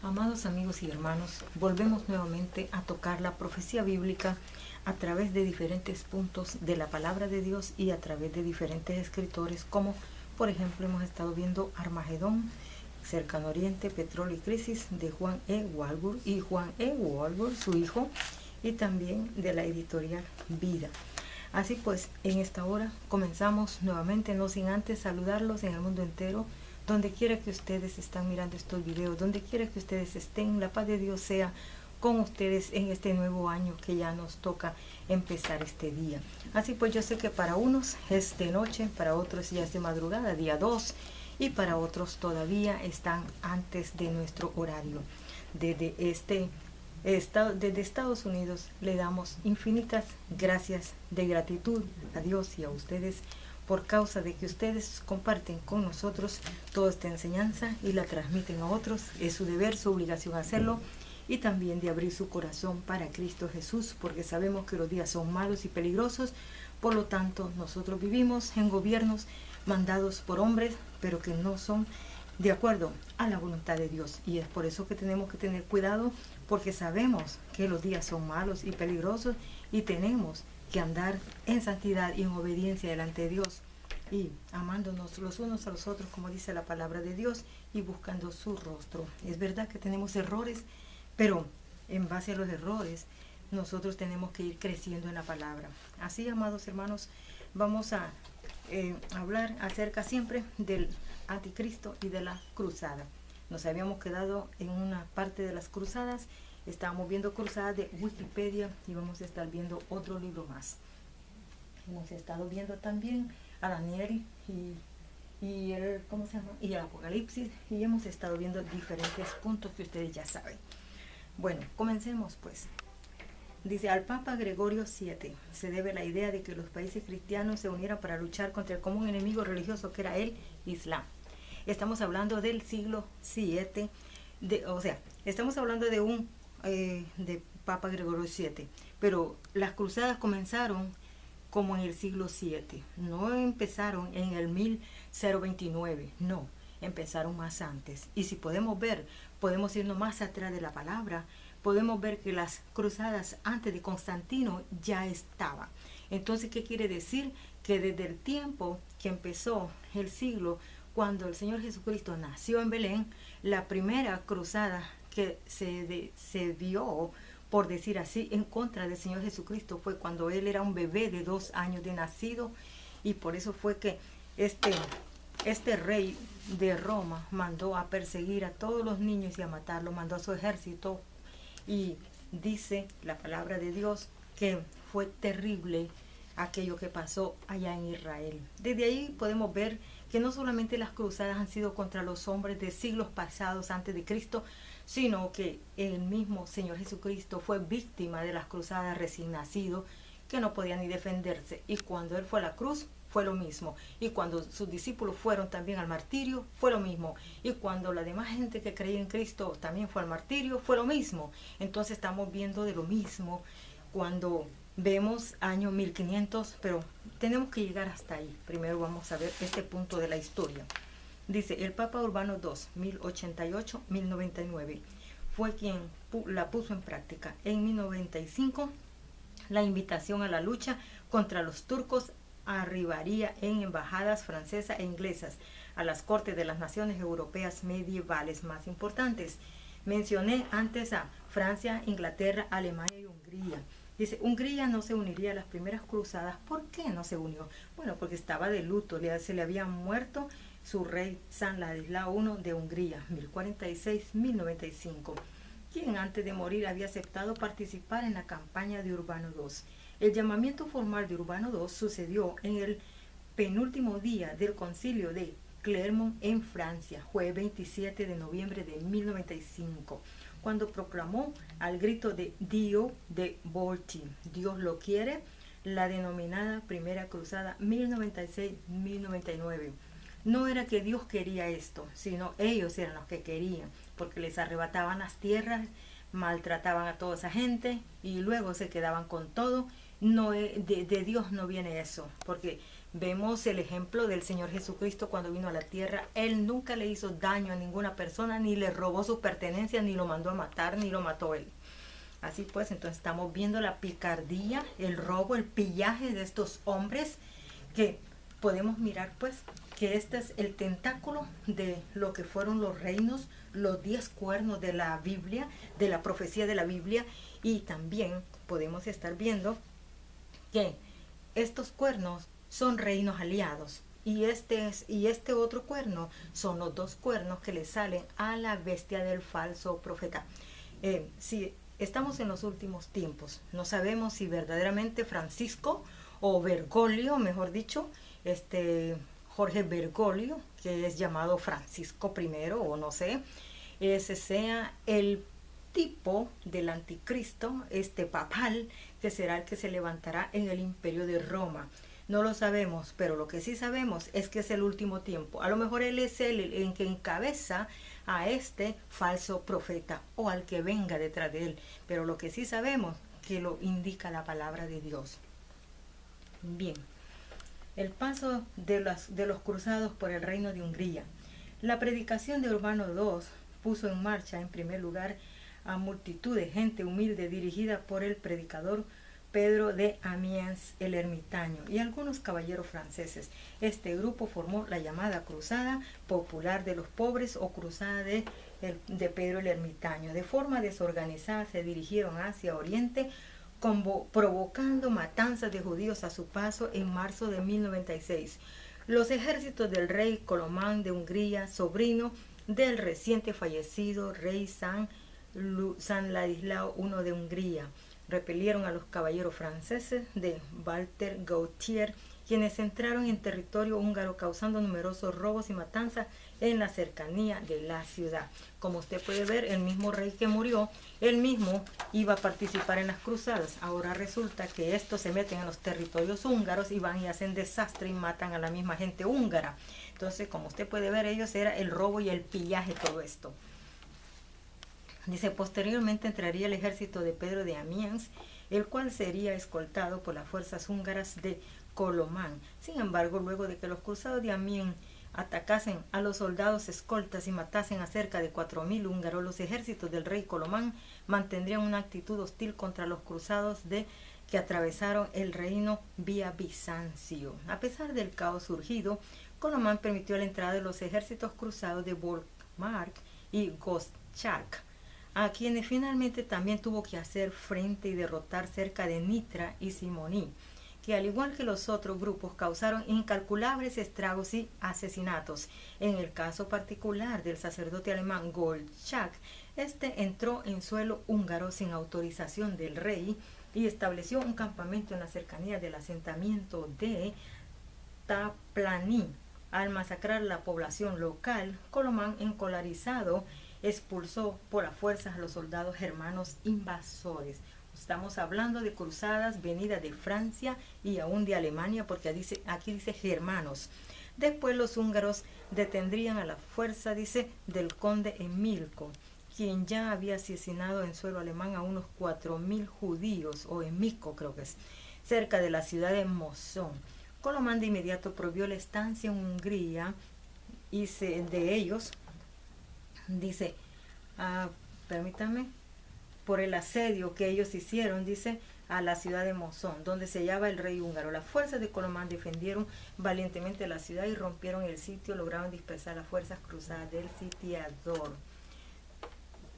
Amados amigos y hermanos, volvemos nuevamente a tocar la profecía bíblica a través de diferentes puntos de la palabra de Dios y a través de diferentes escritores, como por ejemplo hemos estado viendo Armagedón, Cercano Oriente, Petróleo y Crisis de Juan E. Walvoord y Juan E. Walvoord, su hijo, y también de la editorial Vida. Así pues, en esta hora comenzamos nuevamente, no sin antes saludarlos en el mundo entero, donde quiera que ustedes están mirando estos videos, donde quiera que ustedes estén, la paz de Dios sea con ustedes en este nuevo año que ya nos toca empezar este día. Así pues, yo sé que para unos es de noche, para otros ya es de madrugada, día 2, y para otros todavía están antes de nuestro horario. Desde Estados Unidos le damos infinitas gracias de gratitud a Dios y a ustedes por causa de que ustedes comparten con nosotros toda esta enseñanza y la transmiten a otros. Es su deber, su obligación hacerlo, y también de abrir su corazón para Cristo Jesús, porque sabemos que los días son malos y peligrosos. Por lo tanto, nosotros vivimos en gobiernos mandados por hombres, pero que no son de acuerdo a la voluntad de Dios, y es por eso que tenemos que tener cuidado, porque sabemos que los días son malos y peligrosos y tenemos que andar en santidad y en obediencia delante de Dios y amándonos los unos a los otros, como dice la palabra de Dios, y buscando su rostro. Es verdad que tenemos errores, pero en base a los errores nosotros tenemos que ir creciendo en la palabra. Así, amados hermanos, vamos a hablar acerca siempre del anticristo y de la cruzada. Nos habíamos quedado en una parte de las cruzadas. Estábamos viendo cruzadas de Wikipedia y vamos a estar viendo otro libro más. Hemos estado viendo también a Daniel y el Apocalipsis, y hemos estado viendo diferentes puntos que ustedes ya saben. Bueno, comencemos pues. Dice, al Papa Gregorio VII se debe la idea de que los países cristianos se unieran para luchar contra el común enemigo religioso que era el Islam. Estamos hablando del siglo VII, estamos hablando de Papa Gregorio VII, pero las cruzadas comenzaron como en el siglo VII, no empezaron en el 1029, no, empezaron más antes. Y si podemos ver, podemos irnos más atrás de la palabra, podemos ver que las cruzadas antes de Constantino ya estaban. Entonces, ¿qué quiere decir? Que desde el tiempo que empezó el siglo, cuando el Señor Jesucristo nació en Belén, la primera cruzada que se vio, por decir así, en contra del Señor Jesucristo fue cuando Él era un bebé de 2 años de nacido, y por eso fue que este rey de Roma mandó a perseguir a todos los niños y a matarlos, mandó a su ejército, y dice la palabra de Dios que fue terrible aquello que pasó allá en Israel. Desde ahí podemos ver que no solamente las cruzadas han sido contra los hombres de siglos pasados antes de Cristo, sino que el mismo Señor Jesucristo fue víctima de las cruzadas recién nacido, que no podía ni defenderse, y cuando Él fue a la cruz fue lo mismo, y cuando sus discípulos fueron también al martirio fue lo mismo, y cuando la demás gente que creía en Cristo también fue al martirio fue lo mismo. Entonces estamos viendo de lo mismo cuando vemos año 1500, pero tenemos que llegar hasta ahí. Primero vamos a ver este punto de la historia. Dice, el Papa Urbano II, 1088-1099, fue quien la puso en práctica. En 1095, la invitación a la lucha contra los turcos arribaría en embajadas francesas e inglesas a las cortes de las naciones europeas medievales más importantes. Mencioné antes a Francia, Inglaterra, Alemania y Hungría. Dice, Hungría no se uniría a las primeras cruzadas. ¿Por qué no se unió? Bueno, porque estaba de luto, se le había muerto su rey San Ladislao I de Hungría, 1046-1095, quien antes de morir había aceptado participar en la campaña de Urbano II. El llamamiento formal de Urbano II sucedió en el penúltimo día del concilio de Clermont en Francia, fue 27 de noviembre de 1095, cuando proclamó al grito de Dio de Volti, Dios lo quiere, la denominada Primera Cruzada 1096-1099. No era que Dios quería esto, sino ellos eran los que querían, porque les arrebataban las tierras, maltrataban a toda esa gente y luego se quedaban con todo. No, de Dios no viene eso, porque Vemos el ejemplo del Señor Jesucristo cuando vino a la tierra. Él nunca le hizo daño a ninguna persona, ni le robó sus pertenencias, ni lo mandó a matar, ni lo mató él. Así pues, entonces estamos viendo la picardía, el robo, el pillaje de estos hombres, que podemos mirar pues que este es el tentáculo de lo que fueron los reinos, los 10 cuernos de la Biblia, de la profecía de la Biblia. Y también podemos estar viendo que estos cuernos son reinos aliados, y este otro cuerno son los 2 cuernos que le salen a la bestia del falso profeta. Si estamos en los últimos tiempos, no sabemos si verdaderamente Francisco o Bergoglio, mejor dicho, Jorge Bergoglio, que es llamado Francisco I, o no sé, ese sea el tipo del anticristo, papal, que será el que se levantará en el imperio de Roma. No lo sabemos, pero lo que sí sabemos es que es el último tiempo. A lo mejor él es el que encabeza a este falso profeta o al que venga detrás de él. Pero lo que sí sabemos, que lo indica la palabra de Dios. Bien, el paso de los cruzados por el reino de Hungría. La predicación de Urbano II puso en marcha, en primer lugar, a multitud de gente humilde dirigida por el predicador Pedro de Amiens el Ermitaño y algunos caballeros franceses. Este grupo formó la llamada Cruzada Popular de los Pobres o Cruzada de Pedro el Ermitaño. De forma desorganizada se dirigieron hacia Oriente, provocando matanzas de judíos a su paso en marzo de 1096. Los ejércitos del rey Colomán de Hungría, sobrino del reciente fallecido rey San Ladislao I de Hungría, repelieron a los caballeros franceses de Walter Gautier, quienes entraron en territorio húngaro causando numerosos robos y matanzas en la cercanía de la ciudad. Como usted puede ver, el mismo rey que murió, él mismo iba a participar en las cruzadas. Ahora resulta que estos se meten en los territorios húngaros y van y hacen desastre y matan a la misma gente húngara. Entonces, como usted puede ver, ellos era el robo y el pillaje, todo esto. Dice, posteriormente entraría el ejército de Pedro de Amiens, el cual sería escoltado por las fuerzas húngaras de Colomán. Sin embargo, luego de que los cruzados de Amiens atacasen a los soldados escoltas y matasen a cerca de 4000 húngaros, los ejércitos del rey Colomán mantendrían una actitud hostil contra los cruzados que atravesaron el reino vía Bizancio. A pesar del caos surgido, Colomán permitió la entrada de los ejércitos cruzados de Volkmark y Gottschalk, a quienes finalmente también tuvo que hacer frente y derrotar cerca de Nitra y Simoní, que al igual que los otros grupos causaron incalculables estragos y asesinatos. En el caso particular del sacerdote alemán Gottschalk, entró en suelo húngaro sin autorización del rey y estableció un campamento en la cercanía del asentamiento de Taplani. Al masacrar la población local, Colomán, encolerizado, expulsó por las fuerzas a los soldados germanos invasores. Estamos hablando de cruzadas venidas de Francia y aún de Alemania, porque aquí dice germanos. Después los húngaros detendrían a la fuerza, dice, del conde Emilco, quien ya había asesinado en suelo alemán a unos 4000 judíos, o Emilco creo que es, cerca de la ciudad de Mosón. Colomán de inmediato prohibió la estancia en Hungría y de ellos, dice, permítanme, por el asedio que ellos hicieron, dice, a la ciudad de Mosón, donde se hallaba el rey húngaro. Las fuerzas de Colomán defendieron valientemente la ciudad y rompieron el sitio, lograron dispersar las fuerzas cruzadas del sitiador.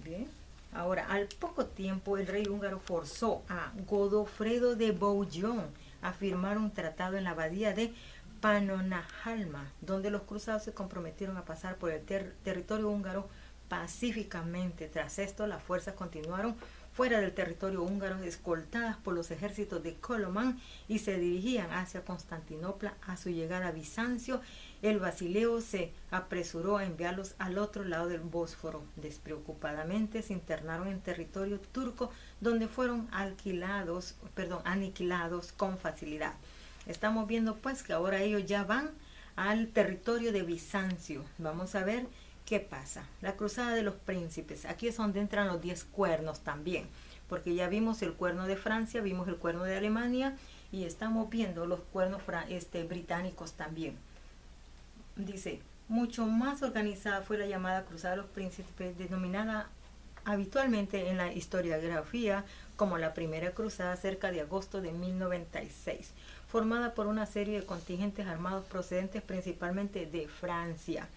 Bien. Ahora, al poco tiempo, el rey húngaro forzó a Godofredo de Bouillon a firmar un tratado en la abadía de Pannonhalma, donde los cruzados se comprometieron a pasar por el territorio húngaro pacíficamente. Tras esto, las fuerzas continuaron fuera del territorio húngaro, escoltadas por los ejércitos de Colomán, y se dirigían hacia Constantinopla. A su llegada a Bizancio, el Basileo se apresuró a enviarlos al otro lado del Bósforo. Despreocupadamente se internaron en territorio turco, donde fueron aniquilados con facilidad. Estamos viendo pues que ahora ellos ya van al territorio de Bizancio. Vamos a ver ¿qué pasa? La cruzada de los príncipes, aquí es donde entran los 10 cuernos también, porque ya vimos el cuerno de Francia, vimos el cuerno de Alemania y estamos viendo los cuernos británicos también. Dice, mucho más organizada fue la llamada cruzada de los príncipes, denominada habitualmente en la historiografía como la primera cruzada, cerca de agosto de 1096, formada por una serie de contingentes armados procedentes principalmente de Francia,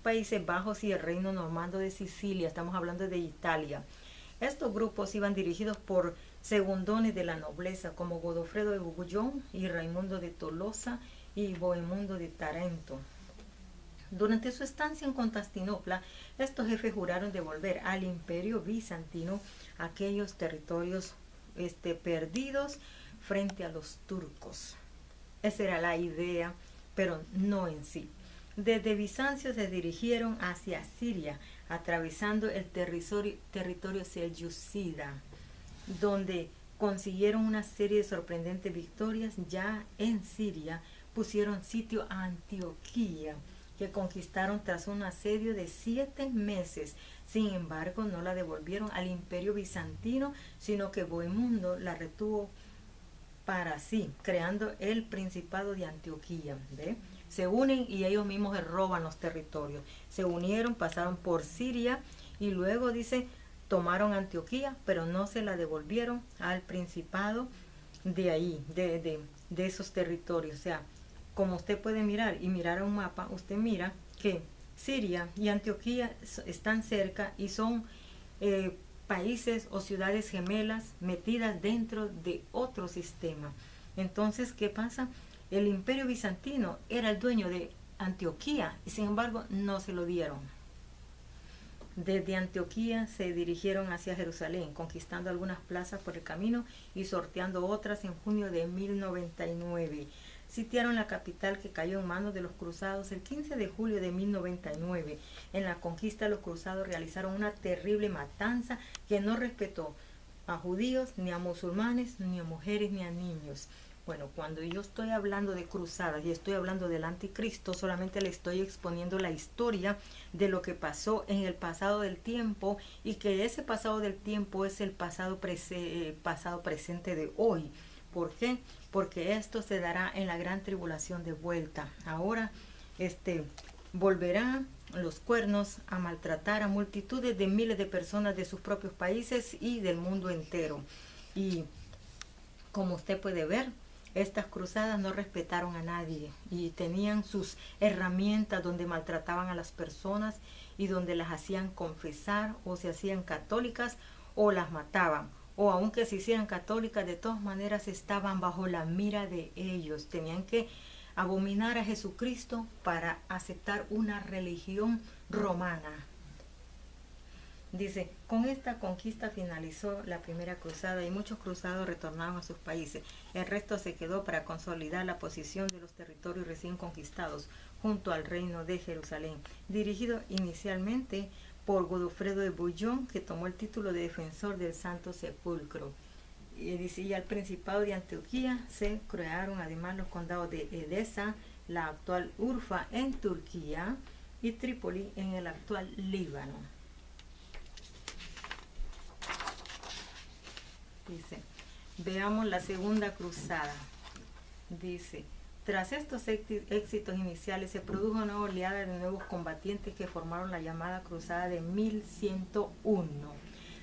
Países Bajos y el reino normando de Sicilia, estamos hablando de Italia. Estos grupos iban dirigidos por segundones de la nobleza como Godofredo de Bouillon y Raimundo de Tolosa y Bohemundo de Tarento. Durante su estancia en Constantinopla, estos jefes juraron devolver al Imperio Bizantino aquellos territorios perdidos frente a los turcos. Esa era la idea, pero no en sí. Desde Bizancio se dirigieron hacia Siria, atravesando el territorio selyúcida, donde consiguieron una serie de sorprendentes victorias. Ya en Siria pusieron sitio a Antioquía, que conquistaron tras un asedio de 7 meses. Sin embargo, no la devolvieron al Imperio Bizantino, sino que Bohemundo la retuvo para sí, creando el Principado de Antioquía. ¿Ve? Se unen y ellos mismos se roban los territorios. Se unieron, pasaron por Siria y luego dice, tomaron Antioquía, pero no se la devolvieron al Principado de ahí, de esos territorios. O sea, como usted puede mirar y mirar un mapa, usted mira que Siria y Antioquía están cerca y son países o ciudades gemelas metidas dentro de otro sistema. Entonces, ¿qué pasa? El Imperio Bizantino era el dueño de Antioquía y sin embargo no se lo dieron. Desde Antioquía se dirigieron hacia Jerusalén, conquistando algunas plazas por el camino y sorteando otras en junio de 1099. Sitiaron la capital, que cayó en manos de los cruzados el 15 de julio de 1099. En la conquista, los cruzados realizaron una terrible matanza que no respetó a judíos, ni a musulmanes, ni a mujeres, ni a niños. Bueno, cuando yo estoy hablando de cruzadas y estoy hablando del anticristo, solamente le estoy exponiendo la historia de lo que pasó en el pasado del tiempo, y que ese pasado del tiempo es el pasado presente de hoy. ¿Por qué? Porque esto se dará en la gran tribulación de vuelta. Ahora, volverán los cuernos a maltratar a multitudes de miles de personas de sus propios países y del mundo entero. Y como usted puede ver, estas cruzadas no respetaron a nadie y tenían sus herramientas donde maltrataban a las personas y donde las hacían confesar, o se hacían católicas o las mataban. O aunque se hicieran católicas, de todas maneras estaban bajo la mira de ellos. Tenían que abominar a Jesucristo para aceptar una religión romana. Dice, con esta conquista finalizó la primera cruzada y muchos cruzados retornaron a sus países. El resto se quedó para consolidar la posición de los territorios recién conquistados junto al reino de Jerusalén, dirigido inicialmente por Godofredo de Bouillon, que tomó el título de defensor del Santo Sepulcro. Y al Principado de Antioquía se crearon además los condados de Edesa, la actual Urfa en Turquía, y Trípoli en el actual Líbano. Dice, veamos la segunda cruzada. Dice, tras estos éxitos iniciales se produjo una oleada de nuevos combatientes que formaron la llamada cruzada de 1101.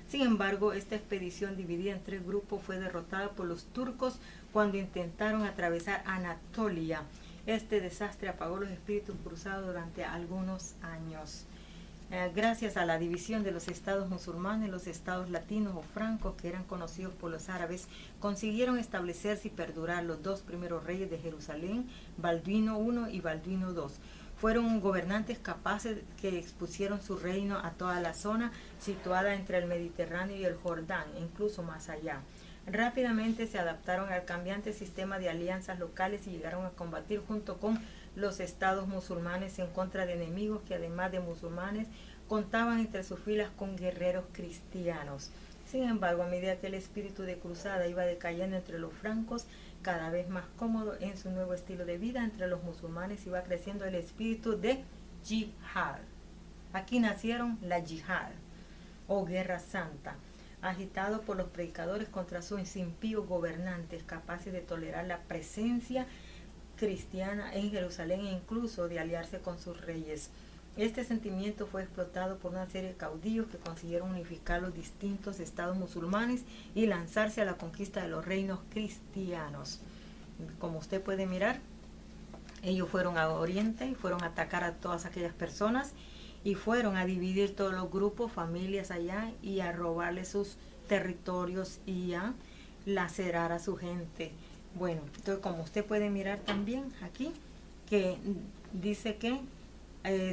Sin embargo, esta expedición, dividida en 3 grupos, fue derrotada por los turcos cuando intentaron atravesar Anatolia. Este desastre apagó los espíritus cruzados durante algunos años. Gracias a la división de los estados musulmanes, los estados latinos o francos, que eran conocidos por los árabes, consiguieron establecerse y perdurar. Los 2 primeros reyes de Jerusalén, Balduino I y Balduino II, fueron gobernantes capaces que expusieron su reino a toda la zona situada entre el Mediterráneo y el Jordán, incluso más allá. Rápidamente se adaptaron al cambiante sistema de alianzas locales y llegaron a combatir junto con los estados musulmanes en contra de enemigos que, además de musulmanes, contaban entre sus filas con guerreros cristianos. Sin embargo, a medida que el espíritu de cruzada iba decayendo entre los francos, cada vez más cómodo en su nuevo estilo de vida, entre los musulmanes iba creciendo el espíritu de yihad. Aquí nacieron la yihad o guerra santa, agitado por los predicadores contra sus impíos gobernantes, capaces de tolerar la presencia cristiana en Jerusalén e incluso de aliarse con sus reyes. Este sentimiento fue explotado por una serie de caudillos que consiguieron unificar los distintos estados musulmanes y lanzarse a la conquista de los reinos cristianos. Como usted puede mirar, ellos fueron a Oriente y fueron a atacar a todas aquellas personas y fueron a dividir todos los grupos, familias allá y a robarle sus territorios y a lacerar a su gente. Bueno, entonces como usted puede mirar también aquí, que dice que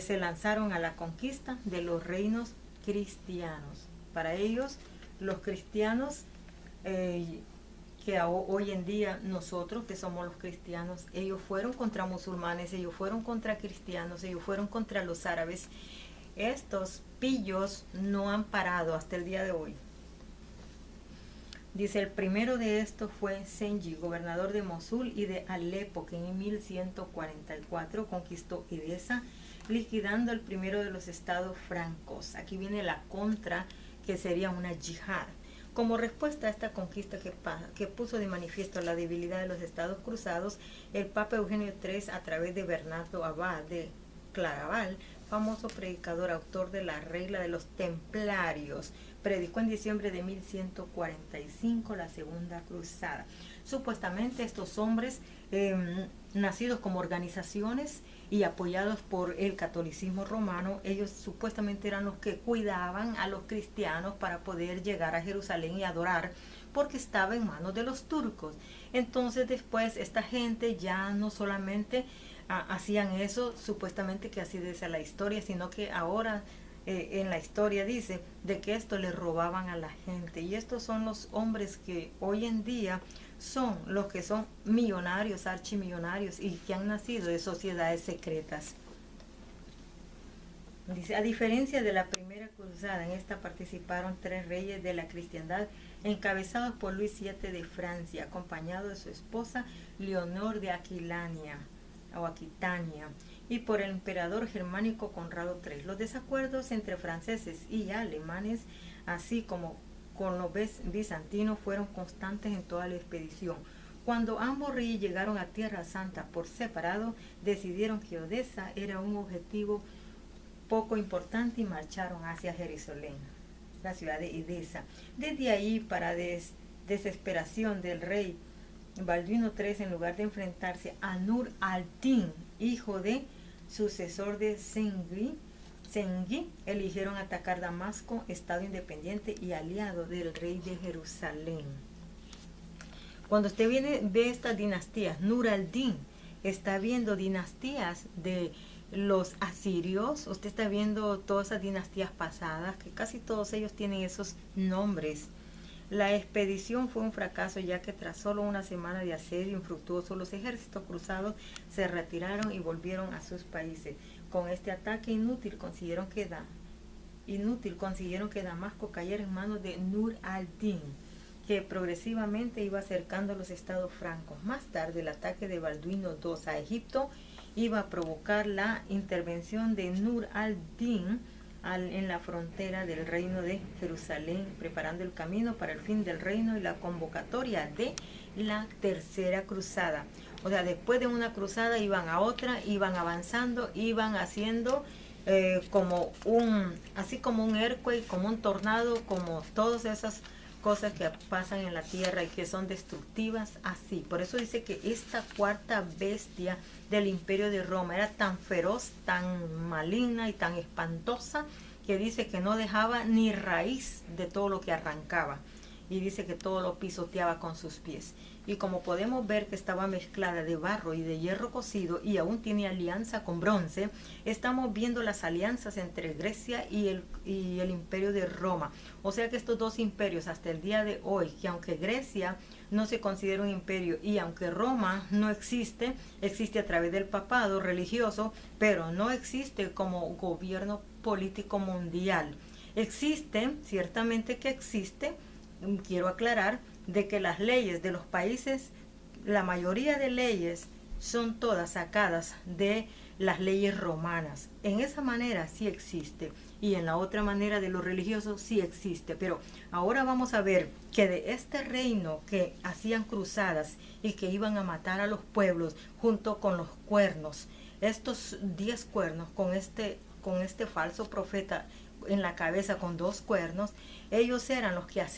se lanzaron a la conquista de los reinos cristianos. Para ellos, los cristianos, que hoy en día nosotros que somos los cristianos, ellos fueron contra musulmanes, ellos fueron contra cristianos, ellos fueron contra los árabes. Estos pillos no han parado hasta el día de hoy. Dice, el primero de estos fue Zengi, gobernador de Mosul y de Alepo, que en 1144 conquistó Edesa, liquidando el primero de los estados francos. Aquí viene la contra, que sería una yihad. Como respuesta a esta conquista que puso de manifiesto la debilidad de los estados cruzados, el Papa Eugenio III, a través de Bernardo Abad de Claraval, famoso predicador, autor de la regla de los templarios, predicó en diciembre de 1145 la Segunda Cruzada. Supuestamente estos hombres, nacidos como organizaciones y apoyados por el catolicismo romano, ellos supuestamente eran los que cuidaban a los cristianos para poder llegar a Jerusalén y adorar, porque estaba en manos de los turcos. Entonces después esta gente ya no solamente hacían eso, supuestamente que así dice la historia, sino que ahora en la historia dice de que esto le robaban a la gente. Y estos son los hombres que hoy en día son los que son millonarios, archimillonarios, y que han nacido de sociedades secretas. Dice, a diferencia de la primera cruzada, en esta participaron 3 reyes de la cristiandad, encabezados por Luis VII de Francia, acompañado de su esposa Leonor de Aquitania, y por el emperador germánico Conrado III. Los desacuerdos entre franceses y alemanes, así como con los bizantinos, fueron constantes en toda la expedición. Cuando ambos reyes llegaron a Tierra Santa por separado, decidieron que Odessa era un objetivo poco importante y marcharon hacia Jerusalén, la ciudad de Edesa. Desde ahí, para desesperación del rey Balduino III, en lugar de enfrentarse a Nur al-Din, hijo de sucesor de Zengi, eligieron atacar Damasco, estado independiente y aliado del rey de Jerusalén. Cuando usted ve estas dinastías, Nur al-Din está viendo dinastías de los asirios, usted está viendo todas esas dinastías pasadas, que casi todos ellos tienen esos nombres. La expedición fue un fracaso, ya que tras solo una semana de asedio infructuoso, los ejércitos cruzados se retiraron y volvieron a sus países. Con este ataque inútil consiguieron que Damasco cayera en manos de Nur al-Din, que progresivamente iba acercando a los estados francos. Más tarde, el ataque de Balduino II a Egipto iba a provocar la intervención de Nur al-Din en la frontera del reino de Jerusalén, preparando el camino para el fin del reino y la convocatoria de la tercera cruzada. O sea, después de una cruzada iban a otra, iban avanzando, iban haciendo así como un earthquake, como un tornado, como todas esas cosas que pasan en la tierra y que son destructivas, así. Por eso dice que esta cuarta bestia del imperio de Roma era tan feroz, tan maligna y tan espantosa, que dice que no dejaba ni raíz de todo lo que arrancaba, y dice que todo lo pisoteaba con sus pies. Y como podemos ver que estaba mezclada de barro y de hierro cocido, y aún tiene alianza con bronce, estamos viendo las alianzas entre Grecia y el imperio de Roma. O sea que estos dos imperios hasta el día de hoy, que aunque Grecia no se considera un imperio y aunque Roma no existe, existe a través del papado religioso, pero no existe como gobierno político mundial. Existe, ciertamente que existe, quiero aclarar, de que las leyes de los países, la mayoría de leyes son todas sacadas de las leyes romanas. En esa manera sí existe, y en la otra manera de lo religioso sí existe. Pero ahora vamos a ver que de este reino que hacían cruzadas y que iban a matar a los pueblos junto con los cuernos, estos 10 cuernos con este falso profeta en la cabeza con 2 cuernos, ellos eran los que hacían